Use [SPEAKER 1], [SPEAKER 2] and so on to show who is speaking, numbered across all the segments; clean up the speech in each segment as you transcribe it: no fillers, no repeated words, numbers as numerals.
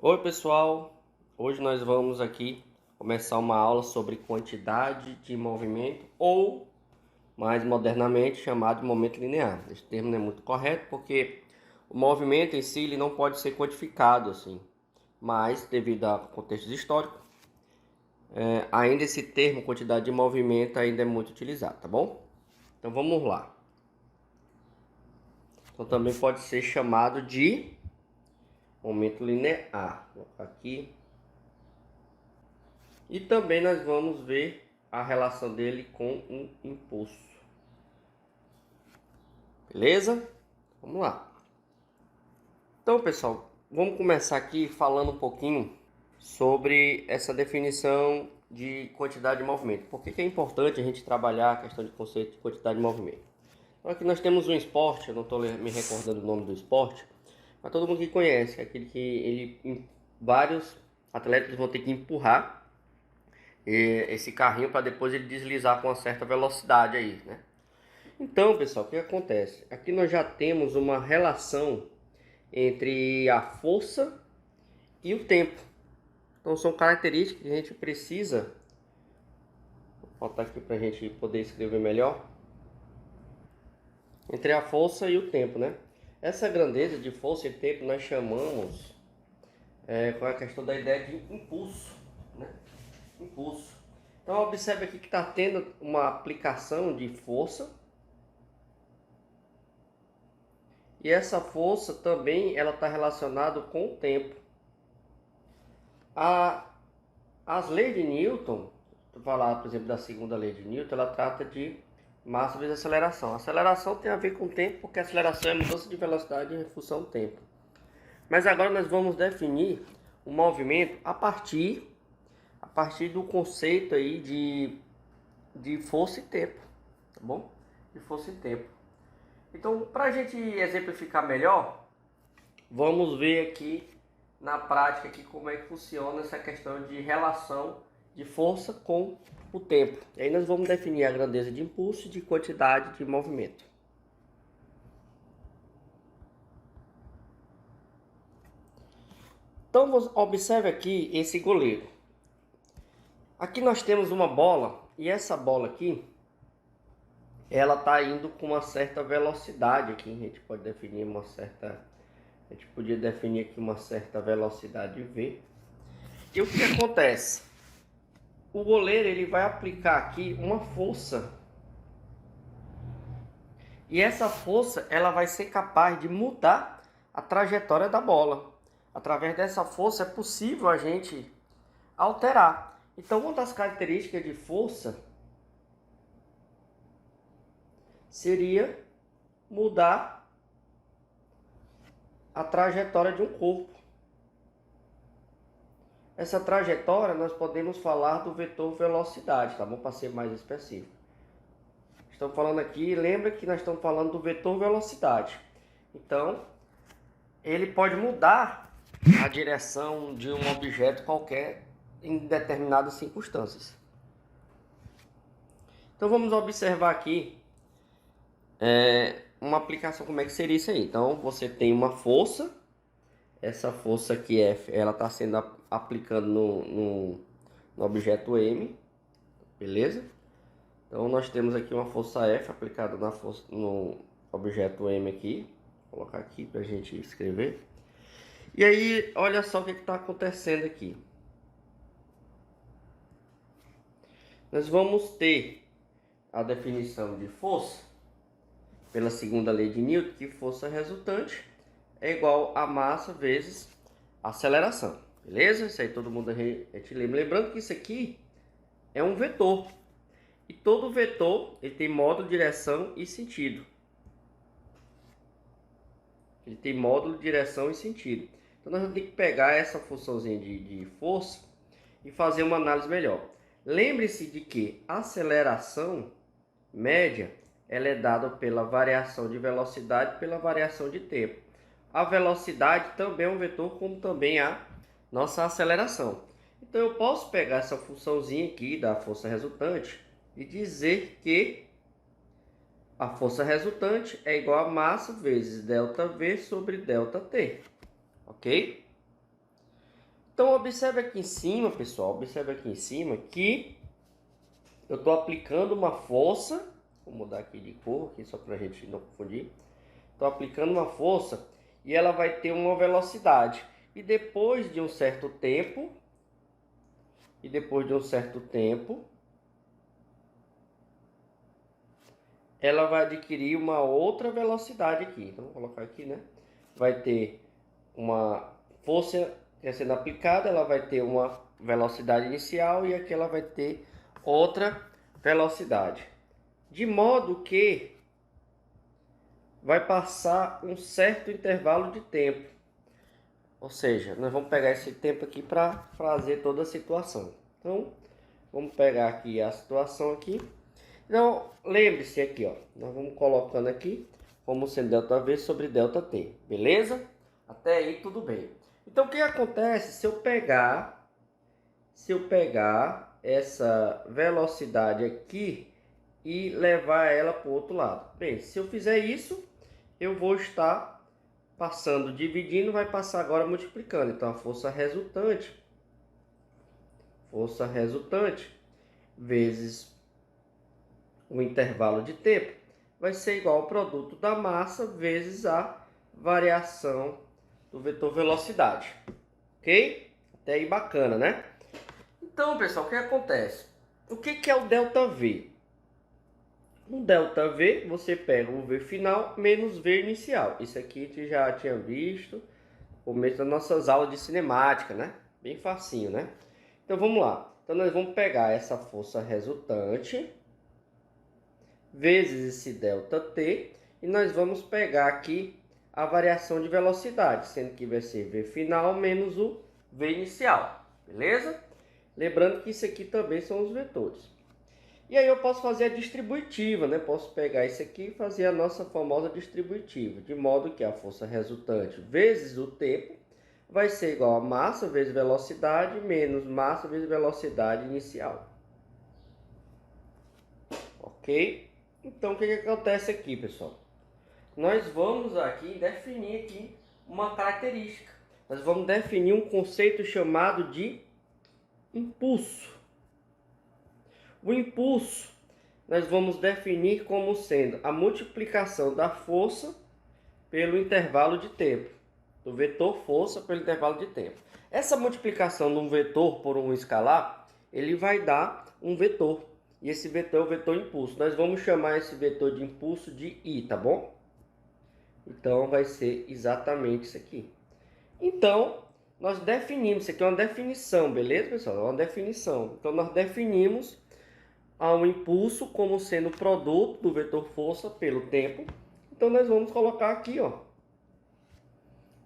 [SPEAKER 1] Oi pessoal, hoje nós vamos aqui começar uma aula sobre quantidade de movimento ou, mais modernamente, chamado de momento linear. Esse termo não é muito correto porque o movimento em si ele não pode ser quantificado assim, mas devido a contextos históricos, ainda esse termo quantidade de movimento ainda é muito utilizado, tá bom? Então vamos lá. Então também pode ser chamado de momento linear. Vou colocar aqui. E também nós vamos ver a relação dele com um impulso. Beleza? Vamos lá. Então, pessoal, vamos começar aqui falando um pouquinho sobre essa definição de quantidade de movimento. Por que é importante a gente trabalhar a questão de conceito de quantidade de movimento? Então, aqui nós temos um esporte, eu não estou me recordando o nome do esporte, mas todo mundo que conhece, é aquele que vários atletas vão ter que empurrar esse carrinho para depois ele deslizar com uma certa velocidade aí, né? Então, pessoal, o que acontece? Aqui nós já temos uma relação entre a força e o tempo. Então são características que a gente precisa. Vou botar aqui para a gente poder escrever melhor. Entre a força e o tempo, né? Essa grandeza de força e tempo nós chamamos com a questão da ideia de impulso, né? Impulso. Então observe aqui que está tendo uma aplicação de força. E essa força também ela está relacionada com o tempo. As leis de Newton, vou falar por exemplo da segunda lei de Newton, ela trata de massa vezes aceleração. A aceleração tem a ver com o tempo, porque a aceleração é mudança de velocidade em função do tempo. Mas agora nós vamos definir o movimento a partir do conceito aí de força e tempo, tá bom? De força e tempo. Então, para a gente exemplificar melhor, vamos ver aqui na prática aqui como é que funciona essa questão de relação de força com o tempo. E aí nós vamos definir a grandeza de impulso e de quantidade de movimento. Então, observe aqui esse goleiro. Aqui nós temos uma bola e essa bola aqui ela está indo com uma certa velocidade aqui. A gente pode definir uma certa... A gente podia definir aqui uma certa velocidade V. E o que acontece? O goleiro ele vai aplicar aqui uma força. E essa força ela vai ser capaz de mudar a trajetória da bola. Através dessa força é possível a gente alterar. Então uma das características de força seria mudar a trajetória de um corpo. Essa trajetória nós podemos falar do vetor velocidade, tá bom? Para ser mais específico. Estamos falando aqui, lembra que nós estamos falando do vetor velocidade. Então, ele pode mudar a direção de um objeto qualquer em determinadas circunstâncias. Então vamos observar aqui uma aplicação, como é que seria isso aí. Então você tem uma força, essa força aqui F, ela está sendo aplicando no objeto M, beleza? Então nós temos aqui uma força F aplicada no objeto M aqui, vou colocar aqui para a gente escrever. E aí, olha só o que está acontecendo aqui. Nós vamos ter a definição de força pela segunda lei de Newton, que força resultante é igual a massa vezes aceleração. Beleza? Isso aí todo mundo a gente lembra. Lembrando que isso aqui é um vetor. E todo vetor ele tem módulo, direção e sentido. Ele tem módulo, direção e sentido. Então nós vamos ter que pegar essa funçãozinha de força e fazer uma análise melhor. Lembre-se de que a aceleração média ela é dada pela variação de velocidade pela variação de tempo. A velocidade também é um vetor, como também a nossa aceleração. Então eu posso pegar essa funçãozinha aqui da força resultante e dizer que a força resultante é igual a massa vezes ΔV sobre ΔT. Ok? Então, observe aqui em cima, pessoal, observe aqui em cima que eu estou aplicando uma força, vou mudar aqui de cor, aqui só para a gente não confundir. Estou aplicando uma força e ela vai ter uma velocidade. E depois de um certo tempo, ela vai adquirir uma outra velocidade aqui. Então, vou colocar aqui, né? Vai ter uma força que está sendo aplicada, ela vai ter uma velocidade inicial e aqui ela vai ter outra velocidade. De modo que vai passar um certo intervalo de tempo. Ou seja, nós vamos pegar esse tempo aqui para fazer toda a situação. Então, vamos pegar aqui a situação aqui. Então, lembre-se aqui, ó, nós vamos colocando aqui como sendo ΔV sobre ΔT, beleza? Até aí tudo bem. Então, o que acontece se eu pegar essa velocidade aqui e levar ela para o outro lado? Bem, se eu fizer isso, eu vou estar passando, dividindo, vai passar agora multiplicando. Então, a força resultante vezes o intervalo de tempo vai ser igual ao produto da massa vezes a variação do vetor velocidade. Ok? Até aí bacana, né? Então, pessoal, o que acontece? O que é o ΔV? No ΔV, você pega o V final menos V inicial. Isso aqui a gente já tinha visto no começo das nossas aulas de cinemática, né? Bem facinho, né? Então, vamos lá. Então, nós vamos pegar essa força resultante vezes esse ΔT e nós vamos pegar aqui a variação de velocidade, sendo que vai ser V final menos o V inicial, beleza? Lembrando que isso aqui também são os vetores. E aí eu posso fazer a distributiva, né? Posso pegar isso aqui e fazer a nossa famosa distributiva, de modo que a força resultante vezes o tempo vai ser igual a massa vezes velocidade menos massa vezes velocidade inicial. Ok? Então, o que acontece aqui, pessoal? Nós vamos aqui definir aqui uma característica. Nós vamos definir um conceito chamado de impulso. O impulso nós vamos definir como sendo a multiplicação da força pelo intervalo de tempo, do vetor força pelo intervalo de tempo. Essa multiplicação de um vetor por um escalar, ele vai dar um vetor. E esse vetor é o vetor impulso. Nós vamos chamar esse vetor de impulso de I, tá bom? Então, vai ser exatamente isso aqui. Então, nós definimos, isso aqui é uma definição, beleza, pessoal? É uma definição. Então, nós definimos o impulso como sendo o produto do vetor força pelo tempo. Então, nós vamos colocar aqui, ó.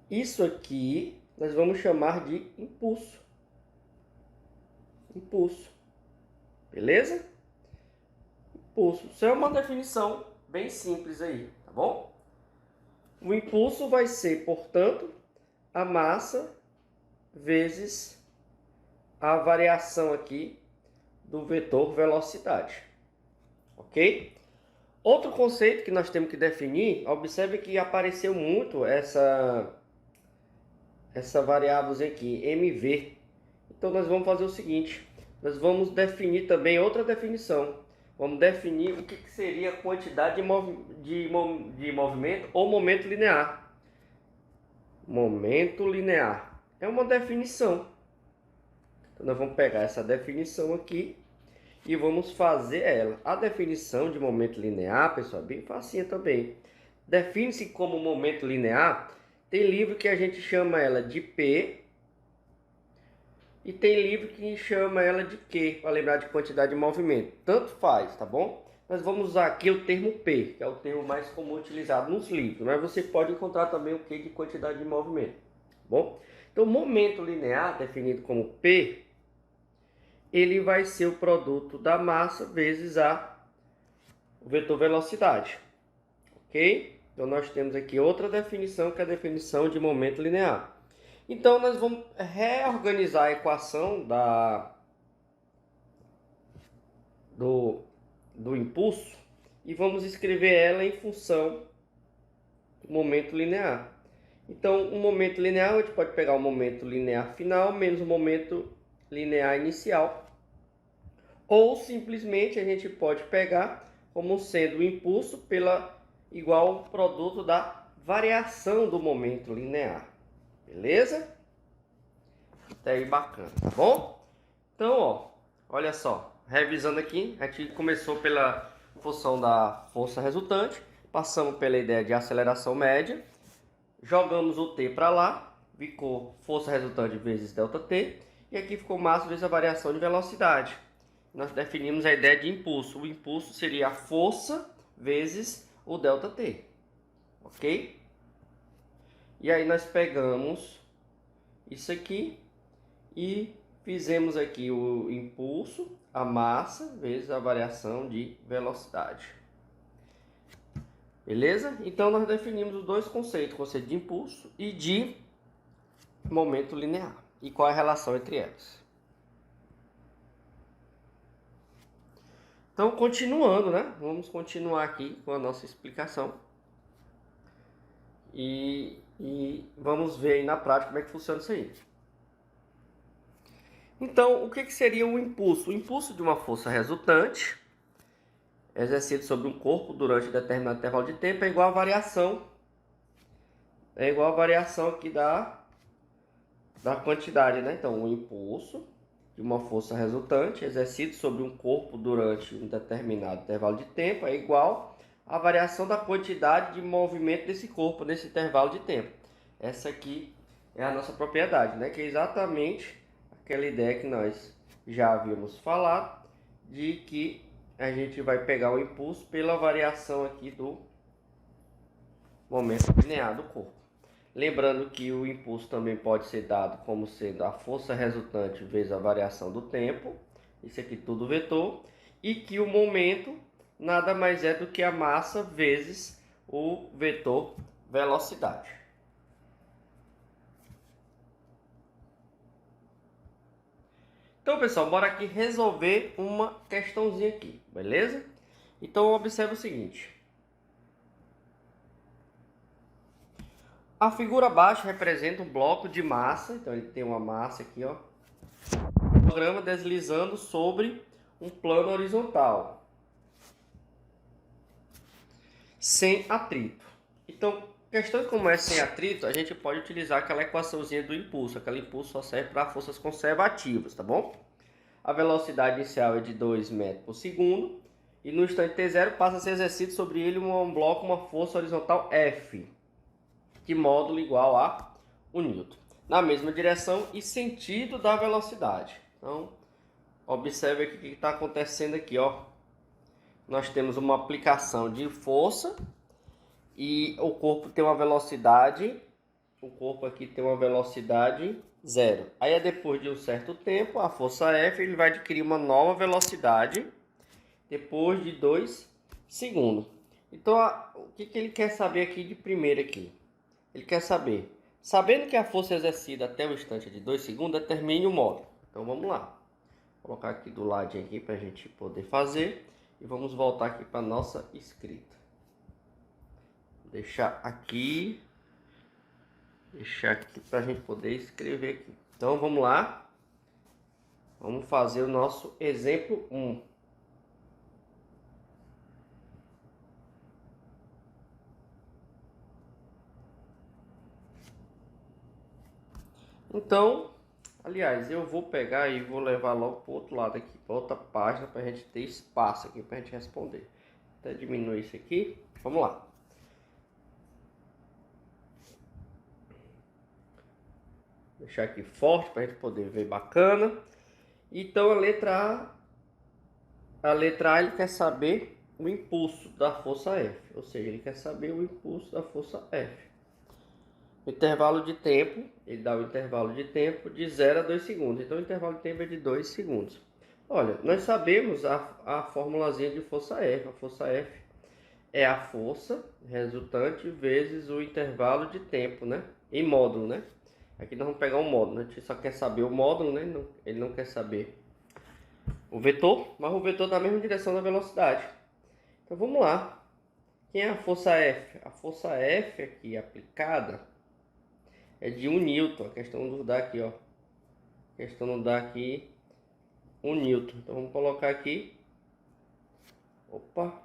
[SPEAKER 1] Isso aqui, nós vamos chamar de impulso. Impulso. Beleza? Impulso. Isso é uma definição bem simples aí, tá bom? O impulso vai ser, portanto, a massa vezes a variação aqui do vetor velocidade. Ok? Outro conceito que nós temos que definir, observe que apareceu muito essa variável aqui, mv. Então, nós vamos fazer o seguinte, nós vamos definir também outra definição. Vamos definir o que seria a quantidade de movimento ou momento linear. Momento linear é uma definição. Então, nós vamos pegar essa definição aqui e vamos fazer ela. A definição de momento linear, pessoal, é bem facinha também. Define-se como momento linear. Tem livro que a gente chama ela de P e tem livro que chama ela de Q, para lembrar de quantidade de movimento. Tanto faz, tá bom? Nós vamos usar aqui o termo P, que é o termo mais comum utilizado nos livros, mas você pode encontrar também o Q de quantidade de movimento, tá bom? Então, momento linear, definido como P, ele vai ser o produto da massa vezes o vetor velocidade, ok? Então, nós temos aqui outra definição, que é a definição de momento linear. Então, nós vamos reorganizar a equação do impulso e vamos escrever ela em função do momento linear. Então, um momento linear, a gente pode pegar o momento linear final menos o momento linear inicial. Ou simplesmente a gente pode pegar como sendo o impulso igual ao produto da variação do momento linear. Beleza? Até aí bacana, tá bom? Então, ó, olha só, revisando aqui, a gente começou pela função da força resultante, passamos pela ideia de aceleração média, jogamos o t para lá, ficou força resultante vezes ΔT, e aqui ficou massa vezes a variação de velocidade. Nós definimos a ideia de impulso. O impulso seria a força vezes o ΔT, ok? E aí nós pegamos isso aqui e fizemos aqui o impulso, a massa, vezes a variação de velocidade. Beleza? Então nós definimos os dois conceitos, o conceito de impulso e de momento linear. E qual é a relação entre elas? Então, continuando, né? Vamos continuar aqui com a nossa explicação. E vamos ver aí na prática como é que funciona isso aí. Então, o que seria o impulso? O impulso de uma força resultante, exercido sobre um corpo durante determinado intervalo de tempo, é igual à variação. É igual à variação aqui da quantidade, né? Então, o impulso de uma força resultante, exercido sobre um corpo durante um determinado intervalo de tempo, é igual à variação da quantidade de movimento desse corpo nesse intervalo de tempo. Essa aqui é a nossa propriedade, né? Que é exatamente aquela ideia que nós já havíamos falado, de que a gente vai pegar o impulso pela variação aqui do momento linear do corpo. Lembrando que o impulso também pode ser dado como sendo a força resultante vezes a variação do tempo, isso aqui tudo vetor, e que o momento nada mais é do que a massa vezes o vetor velocidade. Então, pessoal, bora aqui resolver uma questãozinha aqui, beleza? Então, observe o seguinte. A figura abaixo representa um bloco de massa, então ele tem uma massa aqui, ó. Um programa deslizando sobre um plano horizontal, sem atrito. Então, questões como essa sem atrito, a gente pode utilizar aquela equaçãozinha do impulso. Aquele impulso só serve para forças conservativas, tá bom? A velocidade inicial é de 2 metros por segundo. E no instante t0 passa a ser exercido sobre ele um bloco, uma força horizontal F, de módulo igual a 1 newton, na mesma direção e sentido da velocidade. Então, observe aqui o que está acontecendo aqui, ó. Nós temos uma aplicação de força e o corpo tem uma velocidade, zero. Aí, depois de um certo tempo, a força F ele vai adquirir uma nova velocidade depois de 2 segundos. Então, o que ele quer saber aqui de primeiro aqui? Ele quer saber, sabendo que a força exercida até o instante de 2 segundos, determine o módulo. Então vamos lá. Vou colocar aqui do ladinho aqui para a gente poder fazer. E vamos voltar aqui para a nossa escrita. Deixar aqui para a gente poder escrever aqui. Então vamos lá. Vamos fazer o nosso exemplo 1. Então, aliás, eu vou pegar e vou levar logo para o outro lado aqui, para outra página, para a gente ter espaço aqui para a gente responder. Até diminuir isso aqui. Vamos lá. Deixar aqui forte para a gente poder ver bacana. Então, a letra A ele quer saber o impulso da força F, ou seja, ele quer saber o impulso da força F. Intervalo de tempo, ele dá o intervalo de tempo de 0 a 2 segundos. Então, o intervalo de tempo é de 2 segundos. Olha, nós sabemos a formulazinha de força F. A força F é a força resultante vezes o intervalo de tempo, né? Em módulo, né? Aqui nós vamos pegar um módulo, né? A gente só quer saber o módulo, né? Ele não quer saber o vetor, mas o vetor na mesma direção da velocidade. Então, vamos lá. Quem é a força F? A força F aqui aplicada é de 1 newton. A questão nos dá aqui, ó. A questão nos dá aqui 1 newton. Então vamos colocar aqui. Opa.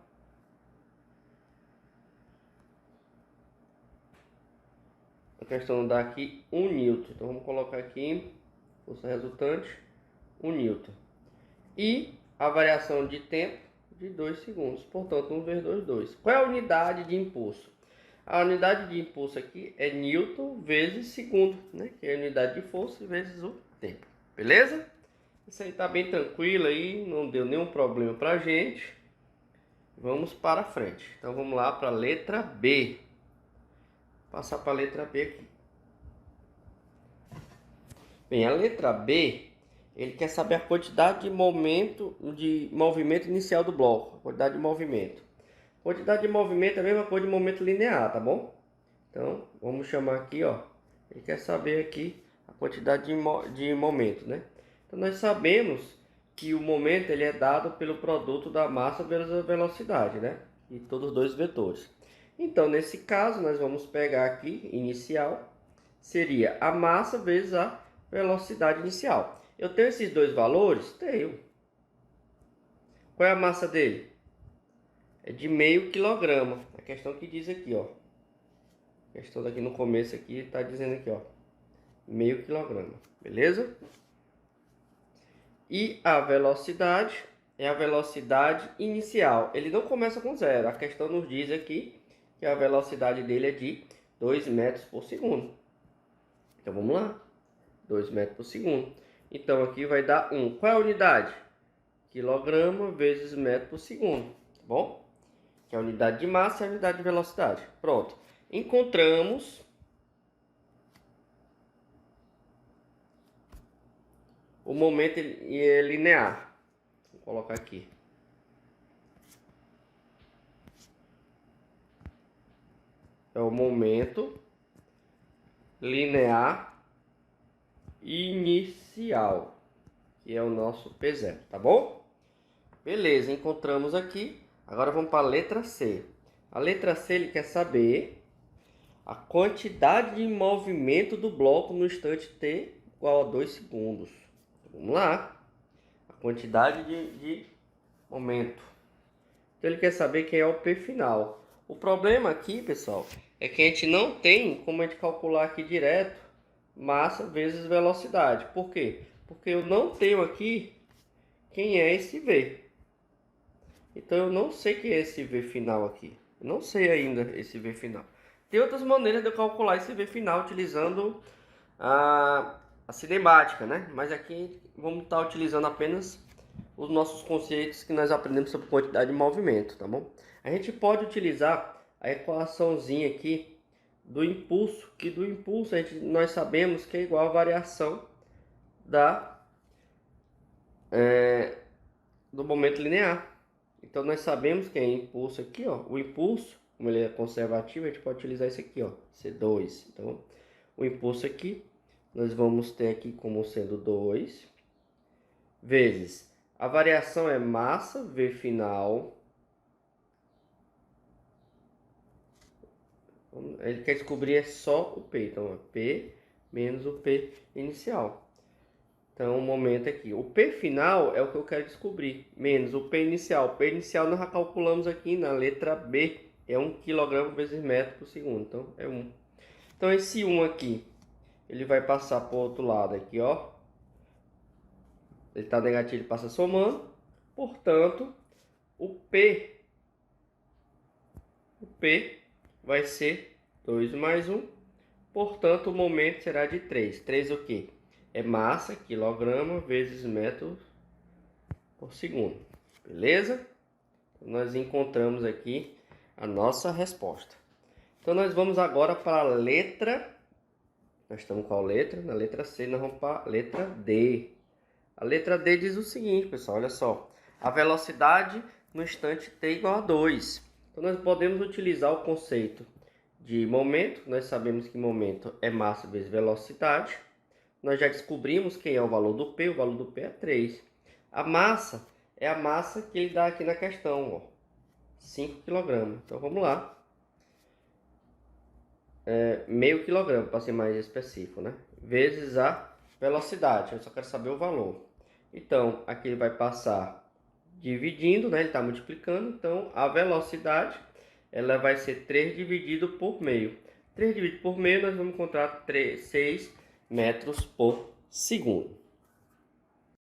[SPEAKER 1] A questão nos dá aqui 1 newton. Então vamos colocar aqui, força resultante, 1 newton. E a variação de tempo de 2 segundos. Portanto, 1 vezes 2, 2. Qual é a unidade de impulso? A unidade de impulso aqui é newton vezes segundo, né? Que é a unidade de força vezes o tempo. Beleza? Isso aí tá bem tranquilo aí, não deu nenhum problema pra gente. Vamos para frente. Então vamos lá para a letra B. Vou passar para a letra B aqui. Bem, a letra B, ele quer saber a quantidade de movimento inicial do bloco, a quantidade de movimento. Quantidade de movimento é a mesma coisa de momento linear, tá bom? Então, vamos chamar aqui, ó. Ele quer saber aqui a quantidade de momento, né? Então, nós sabemos que o momento ele é dado pelo produto da massa vezes a velocidade, né? E todos os dois vetores. Então, nesse caso, nós vamos pegar aqui, inicial, seria a massa vezes a velocidade inicial. Eu tenho esses dois valores? Tenho. Qual é a massa dele? É de meio quilograma. A questão que diz aqui, ó. A questão daqui no começo aqui está dizendo aqui, ó. Meio quilograma. Beleza? E a velocidade é a velocidade inicial. Ele não começa com zero. A questão nos diz aqui que a velocidade dele é de 2 metros por segundo. Então vamos lá. 2 metros por segundo. Então aqui vai dar 1. Qual é a unidade? Quilograma vezes metro por segundo. Tá bom? Que é a unidade de massa e a unidade de velocidade. Pronto. Encontramos o momento linear. Vou colocar aqui. É o momento linear inicial, que é o nosso P0, tá bom? Beleza, encontramos aqui. Agora vamos para a letra C. A letra C ele quer saber a quantidade de movimento do bloco no instante t igual a 2 segundos. Vamos lá. A quantidade de momento. Então ele quer saber quem é o P final. O problema aqui, pessoal, é que a gente não tem como a gente calcular aqui direto massa vezes velocidade. Por quê? Porque eu não tenho aqui quem é esse V. Então eu não sei quem é esse V final aqui. Eu não sei ainda esse V final. Tem outras maneiras de eu calcular esse V final utilizando a cinemática, né? Mas aqui vamos estar utilizando apenas os nossos conceitos que nós aprendemos sobre quantidade de movimento, tá bom? A gente pode utilizar a equaçãozinha aqui do impulso, que do impulso nós sabemos que é igual a variação do momento linear. Então nós sabemos que é impulso aqui, ó. O impulso, como ele é conservativo, a gente pode utilizar isso aqui, ó, C2. Então, o impulso aqui, nós vamos ter aqui como sendo 2 vezes a variação é massa V final. Ele quer descobrir é só o P, então é P menos o P inicial. Então, o momento aqui. O P final é o que eu quero descobrir, menos o P inicial. O P inicial nós já calculamos aqui na letra B. É 1 kg vezes metro por segundo. Então, é 1. Então, esse 1 aqui, ele vai passar para o outro lado aqui, ó. Ele está negativo, ele passa somando. Portanto, o P vai ser 2 mais 1. Portanto, o momento será de 3. 3 o quê? É massa, quilograma, vezes metro por segundo. Beleza? Então, nós encontramos aqui a nossa resposta. Então, nós vamos agora para a letra... Nós estamos com a letra? Na letra C, nós vamos para a letra D. A letra D diz o seguinte, pessoal, olha só. A velocidade no instante t igual a 2. Então, nós podemos utilizar o conceito de momento. Nós sabemos que momento é massa vezes velocidade. Nós já descobrimos quem é o valor do P. O valor do P é 3. A massa é a massa que ele dá aqui na questão, ó. 5 kg. Então, vamos lá. meio quilograma, para ser mais específico, né? Vezes a velocidade, eu só quero saber o valor. Então, aqui ele vai passar dividindo, né? Ele está multiplicando, então a velocidade ela vai ser 3 dividido por meio. 3 dividido por meio, nós vamos encontrar 6 metros por segundo.